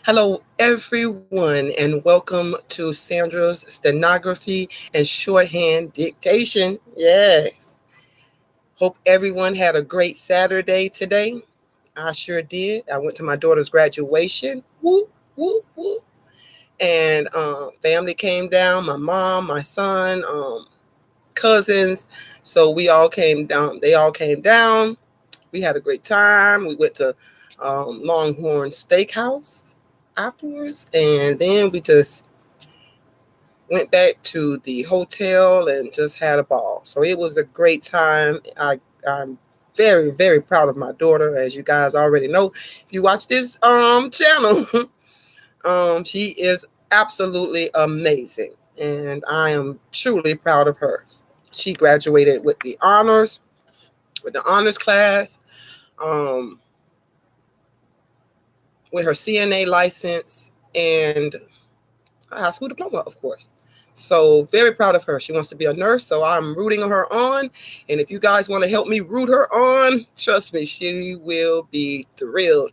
Hello, everyone, and welcome to Sandra's stenography and shorthand dictation. Yes. Hope everyone had a great Saturday today. I sure did. I went to my daughter's graduation. Whoop, whoop, whoop. And family came down, my mom, my son, cousins. So we all came down. They all came down. We had a great time. We went to Longhorn Steakhouse afterwards, and then we just went back to the hotel and just had a ball. So it was a great time. I'm very, very proud of my daughter, as you guys already know. If you watch this channel, she is absolutely amazing, and I am truly proud of her. She graduated with the honors, with the honors class, um, with her CNA license and a high school diploma, of course. So very proud of her. She wants to be a nurse, so I'm rooting her on. And if you guys want to help me root her on, trust me, she will be thrilled.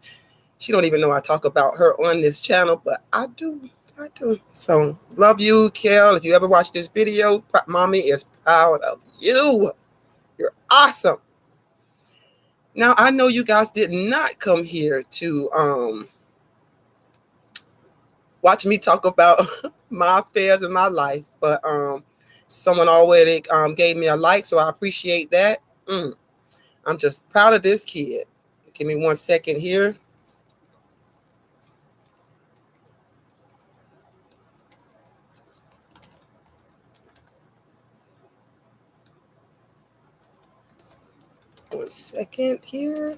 She don't even know I talk about her on this channel, but I do. I do. So love you, Kel. If you ever watch this video, mommy is proud of you. You're awesome. Now I know you guys did not come here to watch me talk about my affairs in my life, but someone already gave me a like, so I appreciate that. I'm just proud of this kid. Give me 1 second here. One second here.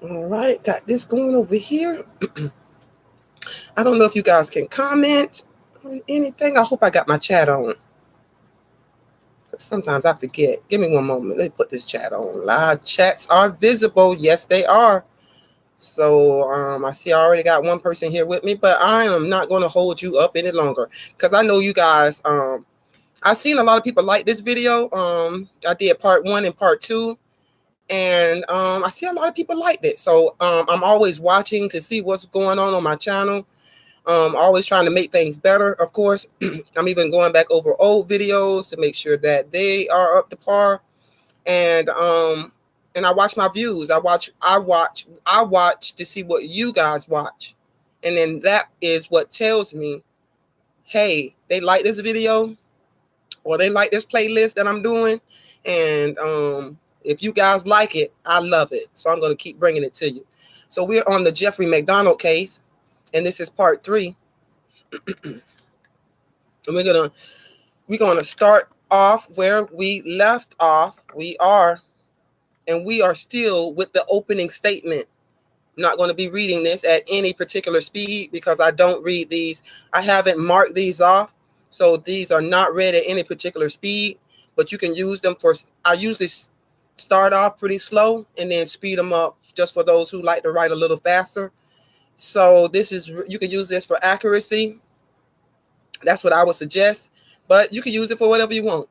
All right, got this going over here. I don't know if you guys can comment on anything. I hope I got my chat on. Sometimes I forget. Give me one moment. Let me put this chat on. Live chats are visible. Yes, they are. So I see I already got one person here with me, but I am not going to hold you up any longer because I know you guys. I've seen a lot of people like this video. I did part 1 and part 2. And I see a lot of people liked it. So I'm always watching to see what's going on my channel. Always trying to make things better, of course. I'm even going back over old videos to make sure that they are up to par. And I watch my views. I watch to see what you guys watch. And then that is what tells me, hey, they like this video or they like this playlist that I'm doing. And if you guys like it, I love it. So I'm going to keep bringing it to you. So we're on the Jeffrey Mcdonald case, and this is part 3. And we're gonna start off where we left off. We are still with the opening statement. I'm not going to be reading this at any particular speed because I don't read these. I haven't marked these off, so these are not read at any particular speed. But you can use them for. I usually start off pretty slow and then speed them up just for those who like to write a little faster. So you can use this for accuracy. That's what I would suggest, but you can use it for whatever you want.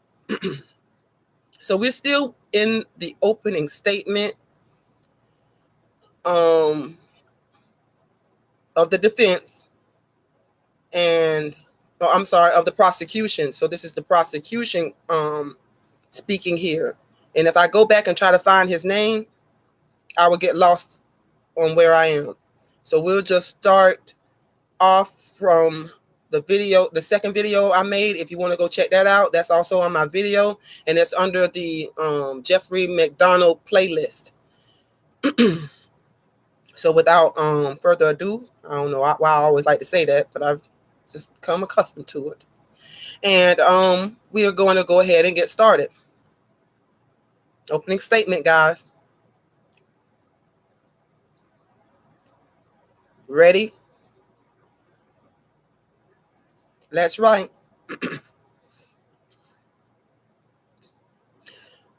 So we're still in the opening statement of the defense and, I'm sorry, of the prosecution. So this is the prosecution speaking here. And if I go back and try to find his name, I will get lost on where I am. So we'll just start off from the second video I made. If you want to go check that out, that's also on my video, and it's under the Jeffrey Mcdonald playlist. So without further ado, I don't know why I always like to say that, but I've just become accustomed to it. And we are going to go ahead and get started. Opening statement, guys. Ready? Let's write.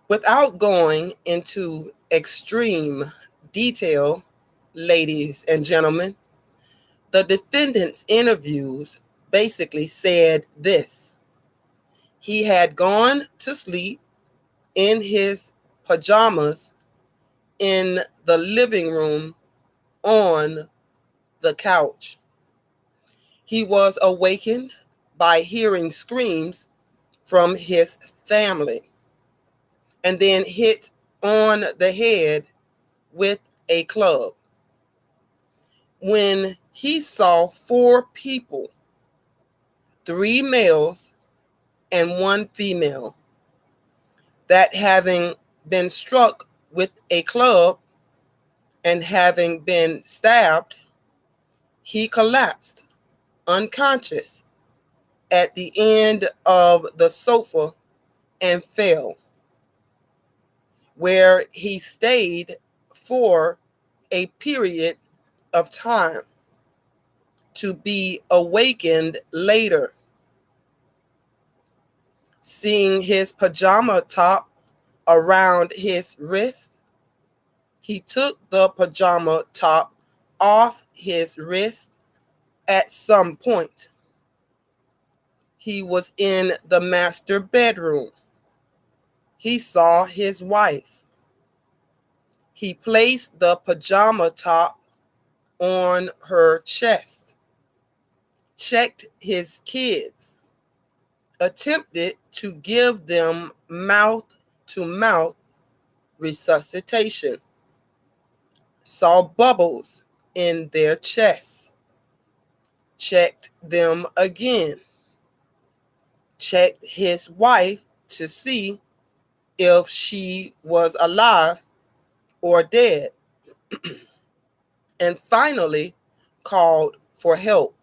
Without going into extreme detail, ladies and gentlemen, the defendant's interviews basically said this. He had gone to sleep in his pajamas in the living room on the couch. He was awakened by hearing screams from his family and then hit on the head with a club. When he saw 4 people, 3 males and 1 female, that having been struck with a club and having been stabbed, he collapsed unconscious at the end of the sofa and fell, where he stayed for a period of time to be awakened later. Seeing his pajama top around his wrist, he took the pajama top off his wrist at some point. He was in the master bedroom. He saw his wife. He placed the pajama top on her chest, checked his kids, attempted to give them mouth-to-mouth resuscitation, saw bubbles in their chests, checked them again, checked his wife to see if she was alive or dead, and finally called for help.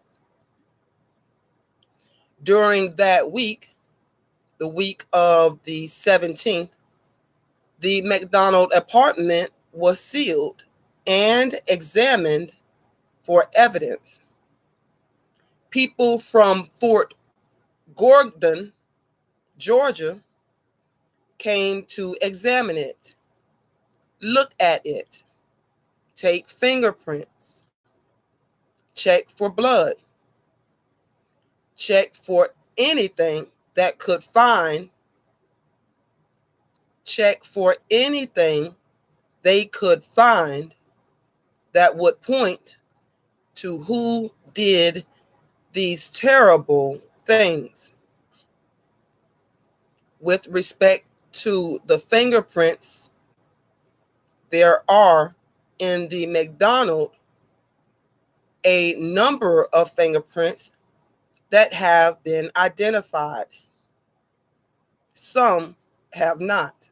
During that week, the week of the 17th, the Mcdonald apartment was sealed and examined for evidence. People from Fort Gordon, Georgia, came to examine it, look at it, take fingerprints, check for blood, check for anything that could find, check for anything they could find that would point to who did these terrible things. With respect to the fingerprints, there are in the Mcdonald a number of fingerprints that have been identified. Some have not.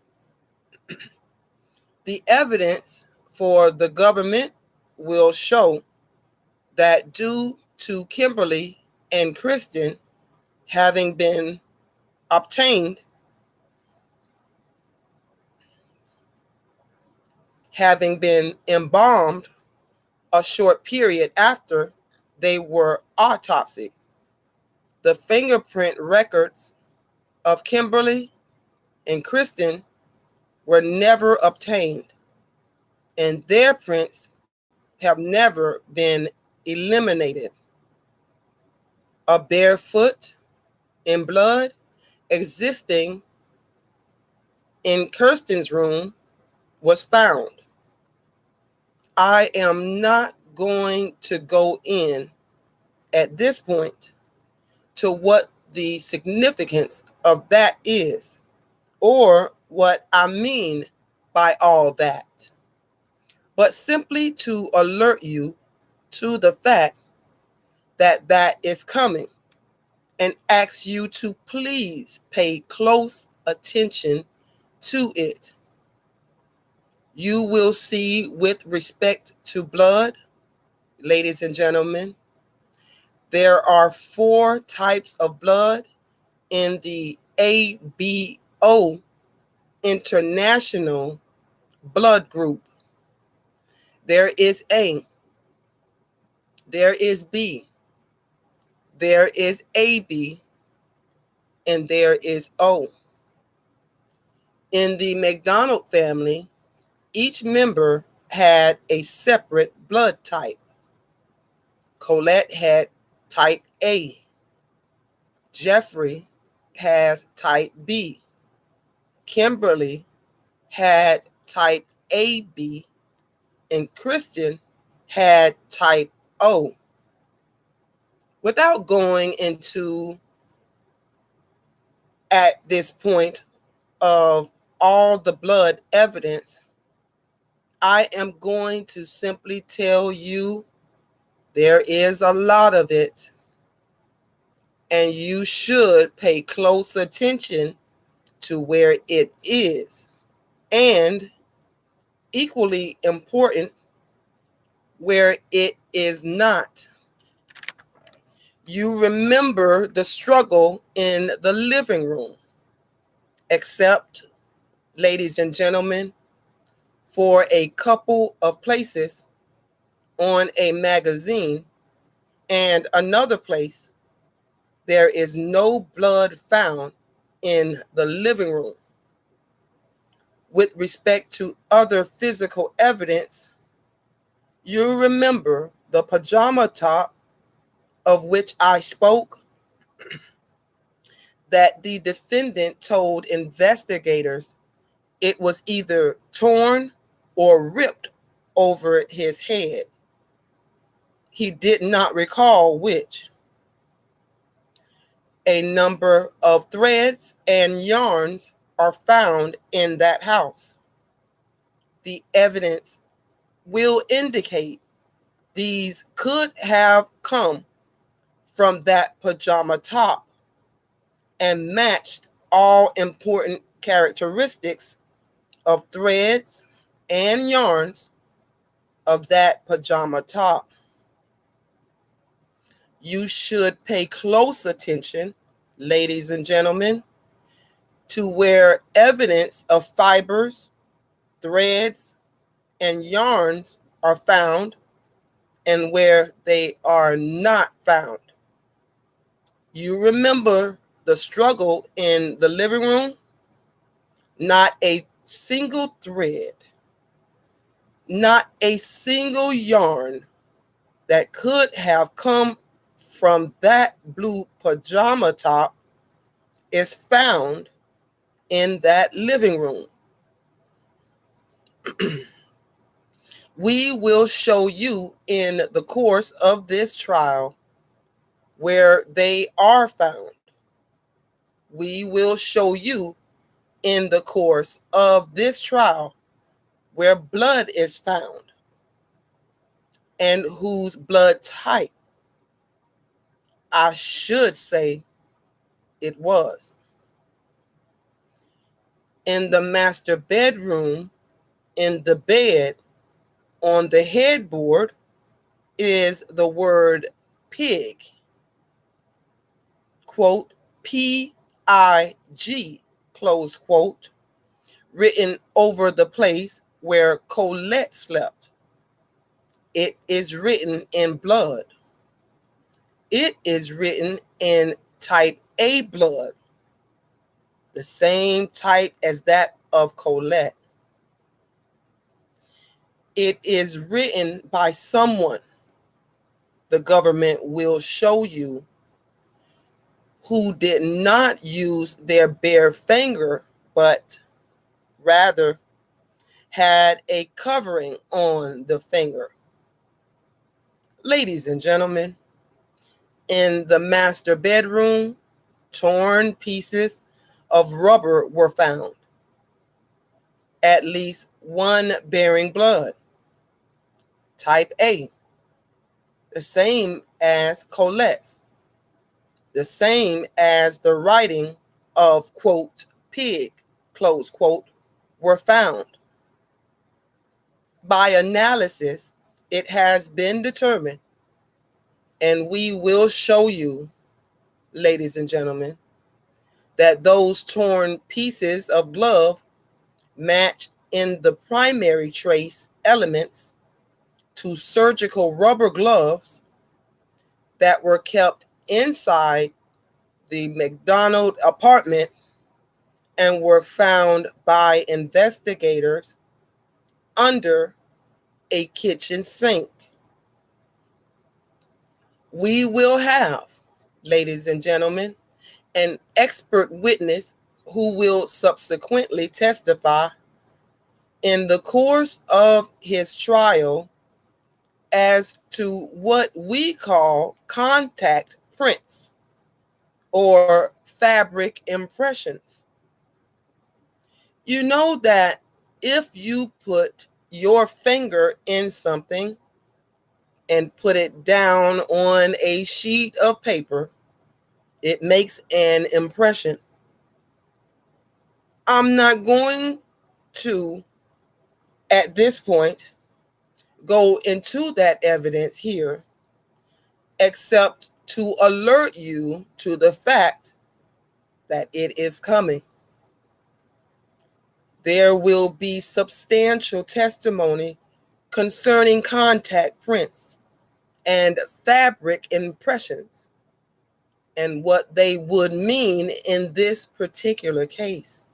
The evidence for the government will show that due to Kimberly and Kristen having been obtained, having been embalmed a short period after they were autopsied, the fingerprint records of Kimberly and Kristen were never obtained, and their prints have never been eliminated. A bare foot in blood existing in Kirsten's room was found. I am not going to go in at this point to what the significance of that is, or what I mean by all that, but simply to alert you to the fact that that is coming and ask you to please pay close attention to it. You will see, with respect to blood, ladies and gentlemen, there are 4 types of blood in the ABO International blood group. There is A, there is B, there is AB, and there is O. In the Mcdonald family, each member had a separate blood type. Colette had type A. Jeffrey has type B. Kimberly had type AB, and Christian had type O. Without going into, at this point, of all the blood evidence, I am going to simply tell you there is a lot of it, and you should pay close attention to where it is, and equally important, where it is not. You remember the struggle in the living room, except, ladies and gentlemen, for a couple of places on a magazine, and another place there is no blood found in the living room. With respect to other physical evidence, you remember the pajama top of which I spoke, that the defendant told investigators it was either torn or ripped over his head. He did not recall which. A number of threads and yarns are found in that house. The evidence will indicate these could have come from that pajama top and matched all important characteristics of threads and yarns of that pajama top. You should pay close attention, ladies and gentlemen, to where evidence of fibers, threads, and yarns are found and where they are not found. You remember the struggle in the living room? Not a single thread, not a single yarn that could have come from that blue pajama top is found in that living room. We will show you in the course of this trial where they are found. We will show you in the course of this trial where blood is found and whose blood type I should say it was. In the master bedroom, in the bed, on the headboard is the word pig, quote, P-I-G, close quote, written over the place where Colette slept. It is written in blood. It is written in type A blood, the same type as that of Colette. It is written by someone, the government will show you, who did not use their bare finger, but rather had a covering on the finger. Ladies and gentlemen, in the master bedroom, torn pieces of rubber were found, at least one bearing blood, type A, the same as Colette's, the same as the writing of, quote, pig, close quote, were found. By analysis, it has been determined, and we will show you, ladies and gentlemen, that those torn pieces of glove match in the primary trace elements to surgical rubber gloves that were kept inside the Mcdonald apartment and were found by investigators under a kitchen sink. We will have, ladies and gentlemen, an expert witness who will subsequently testify in the course of his trial as to what we call contact prints or fabric impressions. You know that if you put your finger in something and put it down on a sheet of paper, it makes an impression. I'm not going to, at this point, go into that evidence here, except to alert you to the fact that it is coming. There will be substantial testimony concerning contact prints and fabric impressions and what they would mean in this particular case.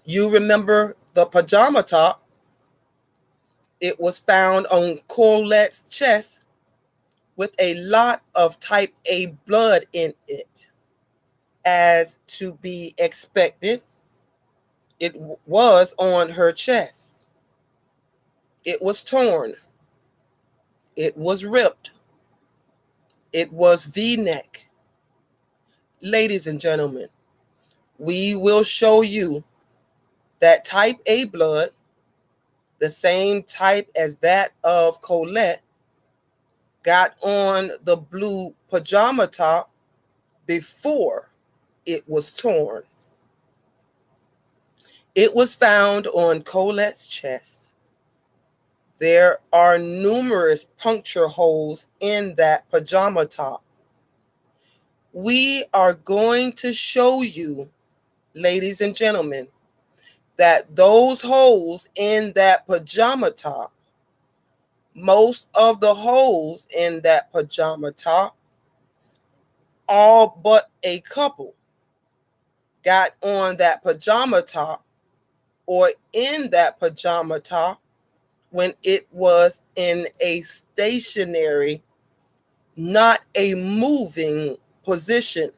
You remember the pajama top? It was found on Colette's chest with a lot of type A blood in it. As to be expected, it was on her chest. It was torn. It was ripped. It was V-neck. Ladies and gentlemen, we will show you that type A blood, the same type as that of Colette, got on the blue pajama top before it was torn. It was found on Colette's chest. There are numerous puncture holes in that pajama top. We are going to show you, ladies and gentlemen, that those holes in that pajama top, most of the holes in that pajama top, all but a couple, got on that pajama top or in that pajama top when it was in a stationary, not a moving position.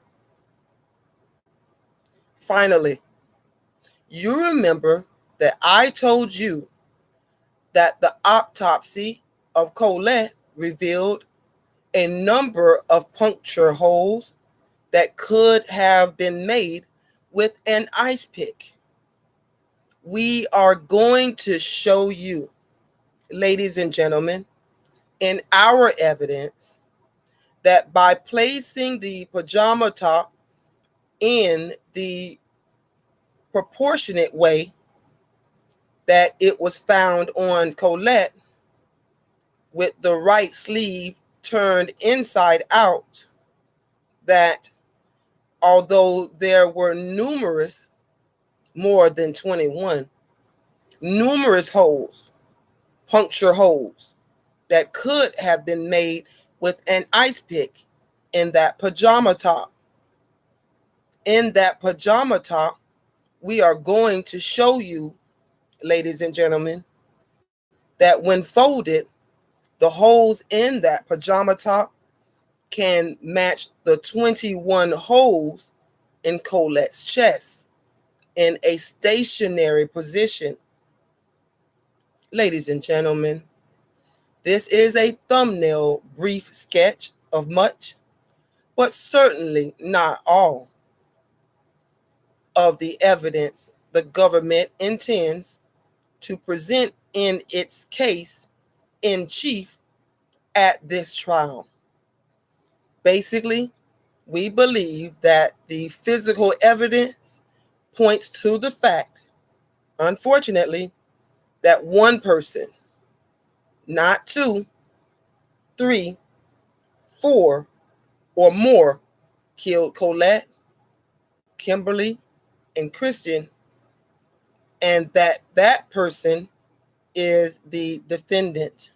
Finally, you remember that I told you that the autopsy of Colette revealed a number of puncture holes that could have been made with an ice pick. We are going to show you, ladies and gentlemen, in our evidence that by placing the pajama top in the proportionate way that it was found on Colette, with the right sleeve turned inside out, that although there were more than 21, numerous holes, puncture holes, that could have been made with an ice pick in that pajama top. In that pajama top, we are going to show you, ladies and gentlemen, that when folded, the holes in that pajama top can match the 21 holes in Colette's chest in a stationary position. Ladies and gentlemen, this is a thumbnail brief sketch of much, but certainly not all, of the evidence the government intends to present in its case in chief at this trial. Basically, we believe that the physical evidence points to the fact, unfortunately, that one person, not 2, 3, 4, or more, killed Colette, Kimberly, and Christian, and that person is the defendant.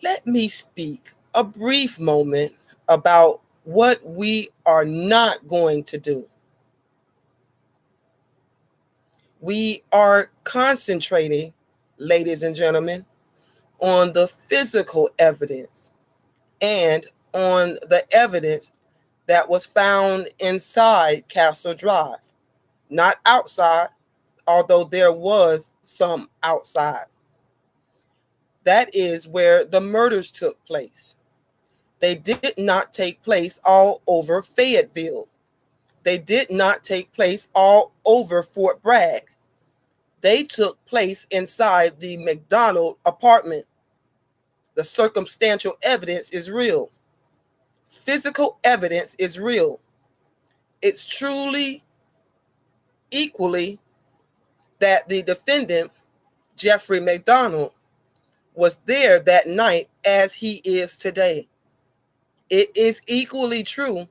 Let me speak a brief moment about what we are not going to do. We are concentrating, ladies and gentlemen, on the physical evidence and on the evidence that was found inside Castle Drive, not outside, although there was some outside. That is where the murders took place. They did not take place all over Fayetteville. They did not take place all over Fort Bragg. They took place inside the Mcdonald apartment. The circumstantial evidence is real. Physical evidence is real. It's truly equally that the defendant, Jeffrey McDonald, was there that night as he is today. It is equally true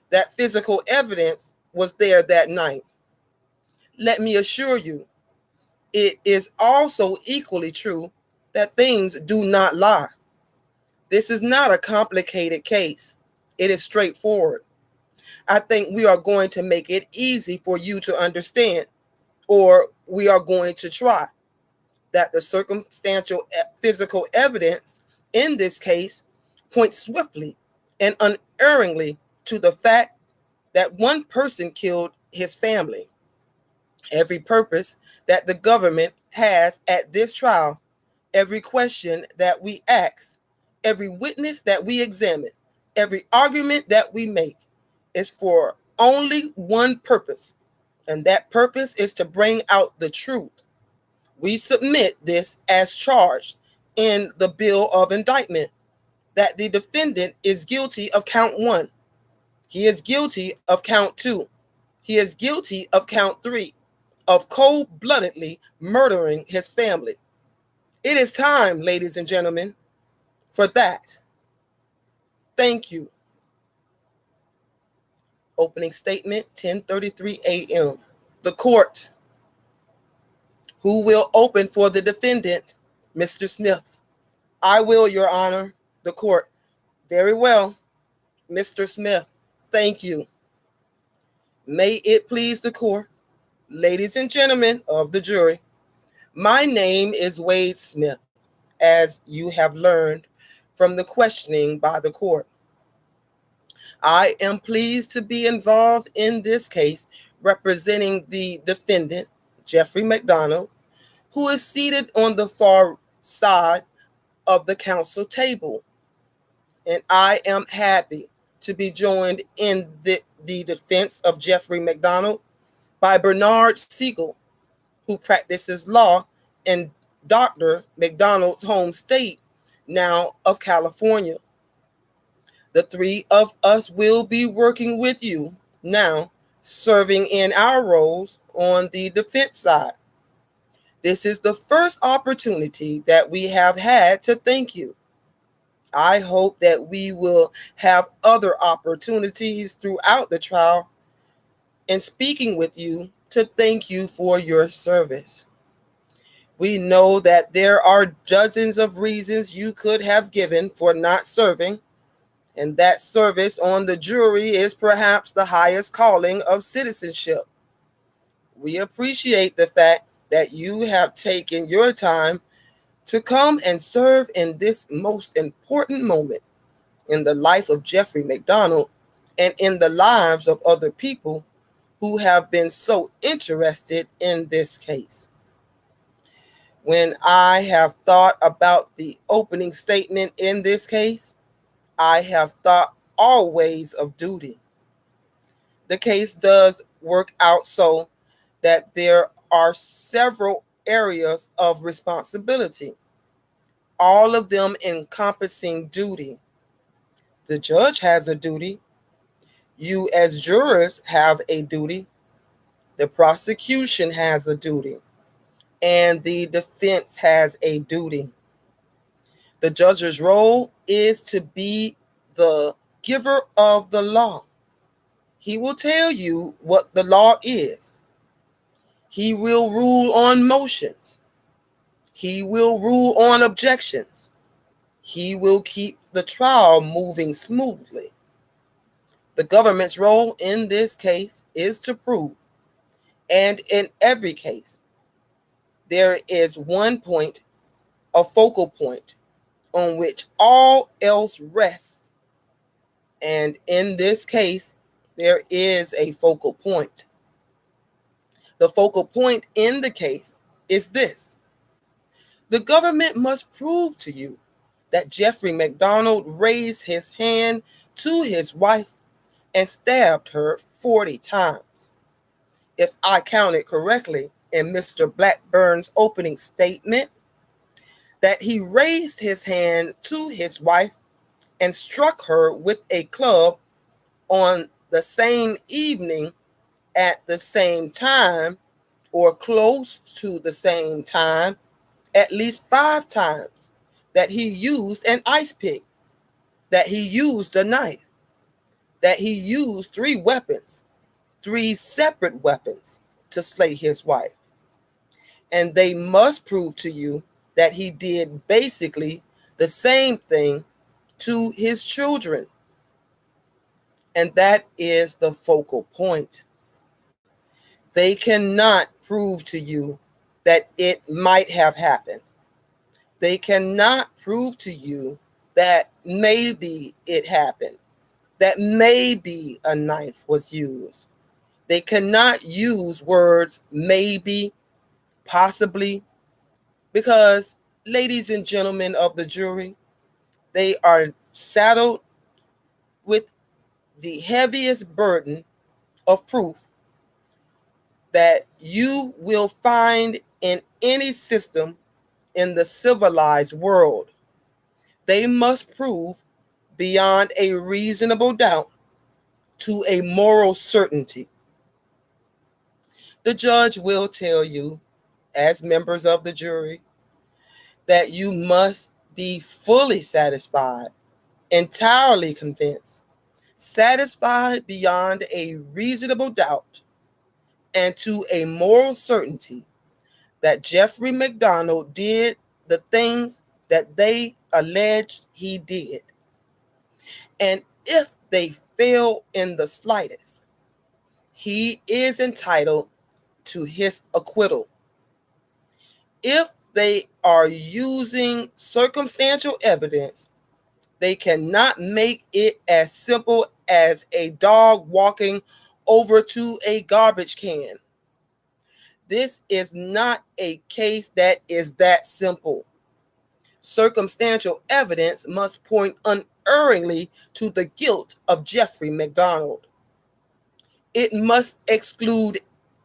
that physical evidence was there that night. Let me assure you, it is also equally true that things do not lie. This is not a complicated case. It is straightforward. I think we are going to make it easy for you to understand, or we are going to try, that the circumstantial physical evidence in this case points swiftly and unerringly to the fact that one person killed his family. Every purpose that the government has at this trial, every question that we ask, every witness that we examine, every argument that we make is for only one purpose, and that purpose is to bring out the truth. We submit this as charged in the bill of indictment, that the defendant is guilty of count 1. He is guilty of count 2. He is guilty of count 3, of cold-bloodedly murdering his family. It is time, ladies and gentlemen, for that. Thank you. Opening statement, 10:33 a.m. The court. Who will open for the defendant? Mr. Smith. I will, Your Honor. The court. Very well. Mr. Smith. Thank you. May it please the court, ladies and gentlemen of the jury, my name is Wade Smith, as you have learned from the questioning by the court. I am pleased to be involved in this case representing the defendant, Jeffrey McDonald, who is seated on the far side of the counsel table. And I am happy to be joined in the defense of Jeffrey McDonald by Bernard Siegel, who practices law in Dr. McDonald's home state, now of California. The three of us will be working with you now, serving in our roles on the defense side. This is the first opportunity that we have had to thank you. I hope that we will have other opportunities throughout the trial in speaking with you to thank you for your service. We know that there are dozens of reasons you could have given for not serving, and that service on the jury is perhaps the highest calling of citizenship. We appreciate the fact that you have taken your time to come and serve in this most important moment in the life of Jeffrey McDonald and in the lives of other people who have been so interested in this case. When I have thought about the opening statement in this case, I have thought always of duty. The case does work out so that there are several areas of responsibility, all of them encompassing duty. The judge has a duty. You as jurors have a duty. The prosecution has a duty. And the defense has a duty. The judge's role is to be the giver of the law. He will tell you what the law is. He will rule on motions. He will rule on objections. He will keep the trial moving smoothly. The government's role in this case is to prove, and in every case, there is one point, a focal point, on which all else rests, And in this case, there is a focal point. The focal point in the case is this: the government must prove to you that Jeffrey McDonald raised his hand to his wife and stabbed her 40 times. If I counted correctly in Mr. Blackburn's opening statement, that he raised his hand to his wife and struck her with a club on the same evening at the same time, or close to the same time, at least 5 times, that he used an ice pick, that he used a knife, that he used 3 weapons, 3 separate weapons to slay his wife. And they must prove to you that he did basically the same thing to his children. And that is the focal point. They cannot prove to you that it might have happened. They cannot prove to you that maybe it happened, that maybe a knife was used. They cannot use words maybe, possibly, because, ladies and gentlemen of the jury, they are saddled with the heaviest burden of proof that you will find in any system in the civilized world. They must prove beyond a reasonable doubt to a moral certainty. The judge will tell you, as members of the jury, that you must be fully satisfied, entirely convinced, satisfied beyond a reasonable doubt, and to a moral certainty that Jeffrey McDonald did the things that they alleged he did. And if they fail in the slightest, he is entitled to his acquittal. If they are using circumstantial evidence, they cannot make it as simple as a dog walking over to a garbage can. This is not a case that is that simple. Circumstantial evidence must point unerringly to the guilt of Jeffrey McDonald. It must exclude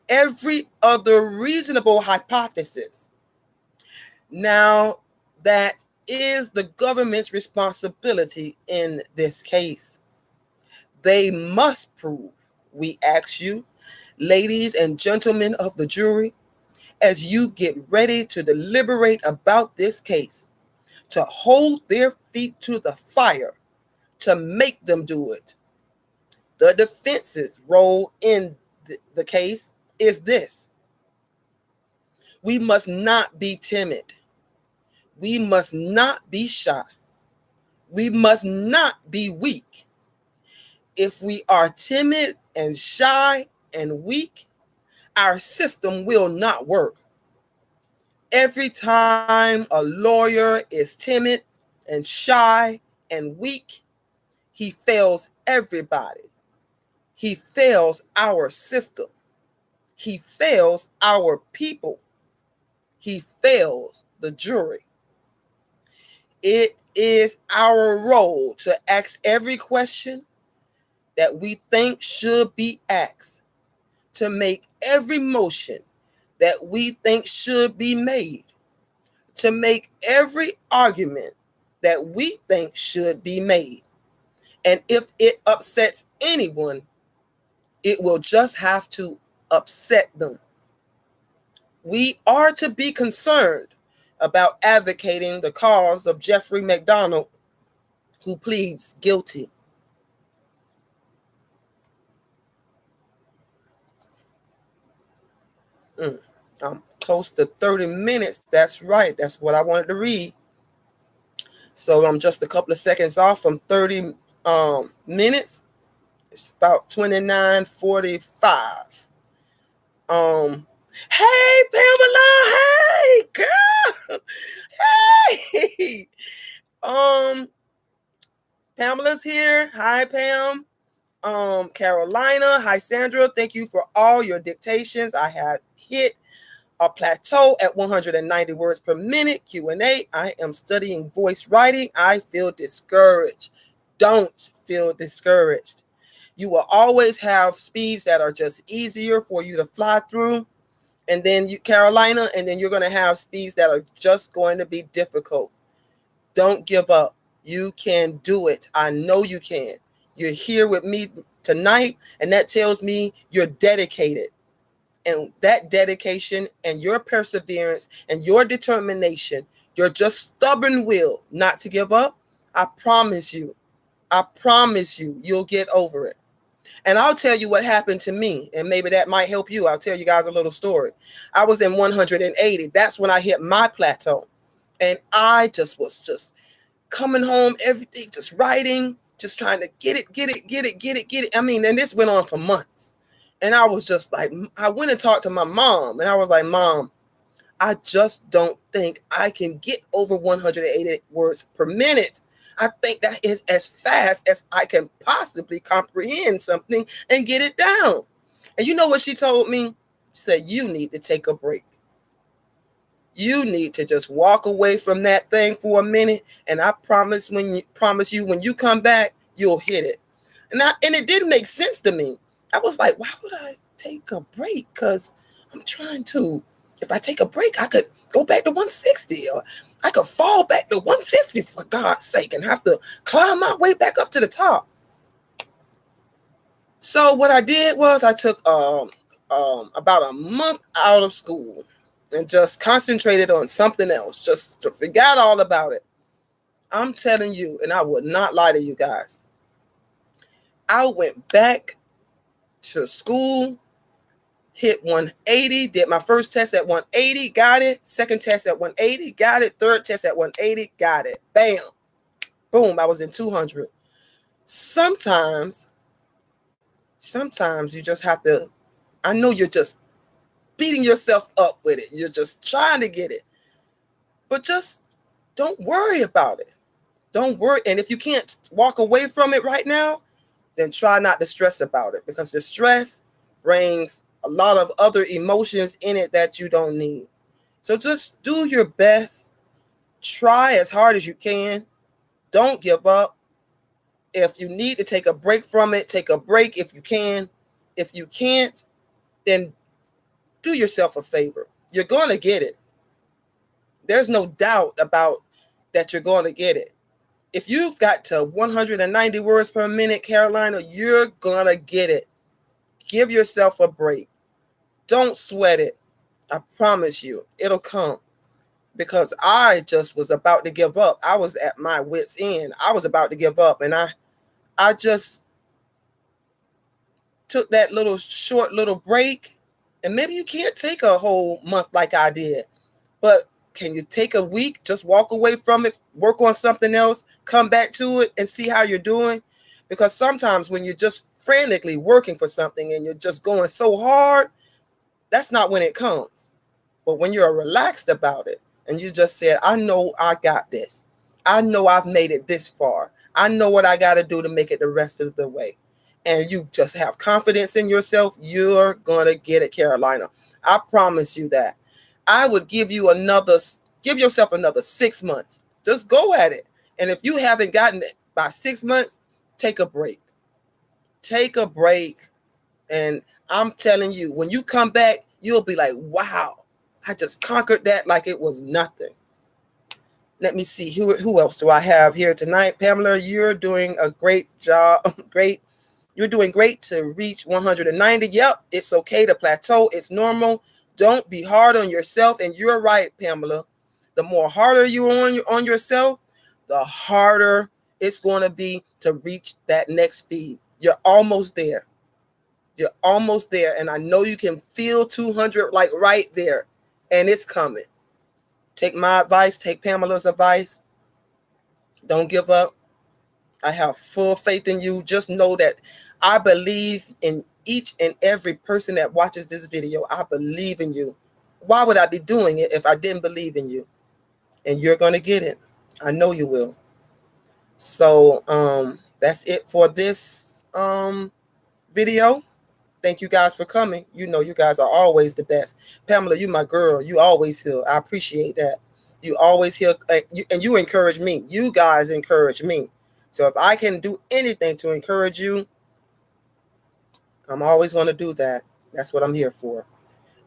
every other reasonable hypothesis. Now, that is the government's responsibility in this case. They must prove, we ask you, ladies and gentlemen of the jury, as you get ready to deliberate about this case, to hold their feet to the fire, to make them do it. The defense's role in the case is this: we must not be timid. We must not be shy. We must not be weak. If we are timid and shy and weak, our system will not work. Every time a lawyer is timid and shy and weak, he fails everybody. He fails our system. He fails our people. He fails the jury. It is our role to ask every question that we think should be asked, to make every motion that we think should be made, to make every argument that we think should be made. And if it upsets anyone, it will just have to upset them. We are to be concerned about advocating the cause of Jeffrey McDonald, who pleads guilty. I'm close to 30 minutes. That's right. That's what I wanted to read. So I'm just a couple of seconds off from 30 minutes. It's about 29:45. Hey, Pamela. Hey, girl. Hey. Pamela's here. Hi, Pam. Carolina. Hi, Sandra. Thank you for all your dictations. I have hit a plateau at 190 words per minute. Q&A. I am studying voice writing. I feel discouraged. Don't feel discouraged. You will always have speeds that are just easier for you to fly through. And then Carolina, and then you're going to have speeds that are just going to be difficult. Don't give up. You can do it. I know you can. You're here with me tonight, and that tells me you're dedicated. And that dedication and your perseverance and your determination, your just stubborn will not to give up, I promise you, you'll get over it. And I'll tell you what happened to me, and maybe that might help you. I'll tell you guys a little story. I was in 180. That's when I hit my plateau. And I was coming home, everything, just writing, just trying to get it. I mean, and this went on for months. And I was just like, I went and talked to my mom, and I was like, Mom, I just don't think I can get over 180 words per minute. I think that is as fast as I can possibly comprehend something and get it down. And you know what she told me? She said, you need to take a break. You need to just walk away from that thing for a minute. And I promise you, when you come back, you'll hit it. And it didn't make sense to me. I was like, why would I take a break? Because I'm trying to, if I take a break, I could go back to 160, or I could fall back to 150 for God's sake and have to climb my way back up to the top. So what I did was I took about a month out of school and just concentrated on something else, just to forget all about it. I'm telling you, and I would not lie to you guys, I went back to school, hit 180, did my first test at 180, got it. Second test at 180, got it. Third test at 180, got it. Bam. Boom, I was in 200. Sometimes you just have to, I know you're just beating yourself up with it. You're just trying to get it. But just don't worry about it. Don't worry. And if you can't walk away from it right now, then try not to stress about it, because the stress brings a lot of other emotions in it that you don't need. So just do your best. Try as hard as you can. Don't give up. If you need to take a break from it, take a break if you can. If you can't, then do yourself a favor. You're going to get it. There's no doubt about that you're going to get it. If you've got to 190 words per minute, Carolina, you're going to get it. Give yourself a break. Don't sweat it. I promise you, it'll come. Because I just was about to give up. I was at my wit's end. I was about to give up. And I just took that short little break. And maybe you can't take a whole month like I did. But can you take a week? Just walk away from it. Work on something else. Come back to it and see how you're doing. Because sometimes when you're just frantically working for something and you're just going so hard, that's not when it comes. But when you're relaxed about it and you just said, I know I got this. I know I've made it this far. I know what I got to do to make it the rest of the way. And you just have confidence in yourself, you're going to get it, Carolina. I promise you that. I would give yourself another 6 months. Just go at it. And if you haven't gotten it by 6 months, take a break. Take a break. And I'm telling you, when you come back, you'll be like, wow, I just conquered that like it was nothing. Let me see, who else do I have here tonight? Pamela, you're doing a great job. You're doing great to reach 190. Yep, it's okay to plateau. It's normal. Don't be hard on yourself. And you're right, Pamela. The more harder you are on yourself, the harder it's going to be to reach that next speed. You're almost there. You're almost there. And I know you can feel 200 like right there. And it's coming. Take my advice. Take Pamela's advice. Don't give up. I have full faith in you. Just know that I believe in each and every person that watches this video. I believe in you. Why would I be doing it if I didn't believe in you? And you're going to get it. I know you will. So that's it for this video. Thank you guys for coming. You know, you guys are always the best. Pamela, you my girl. You always here. I appreciate that. You always here, and you encourage me. You guys encourage me. So if I can do anything to encourage you, I'm always going to do that. That's what I'm here for.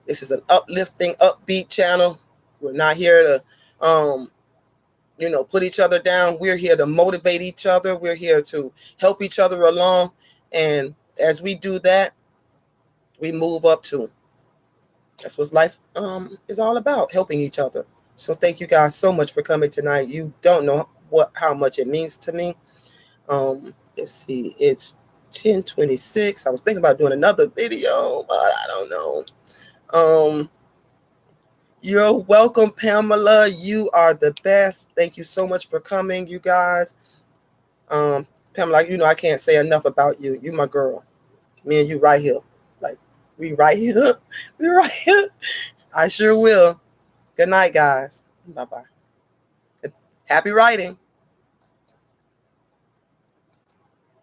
This is an uplifting, upbeat channel. We're not here to, put each other down. We're here to motivate each other. We're here to help each other along. And as we do that, we move up too. That's what life is all about, helping each other. So thank you guys so much for coming tonight. You don't know how much it means to me. Let's see, it's 10:26. I was thinking about doing another video, but I don't know. You're welcome, Pamela. You are the best. Thank you so much for coming, you guys. Pamela, I can't say enough about you. You my girl. Me and you right here. Like, we right here. We right here. I sure will. Good night, guys. Bye-bye. Happy writing.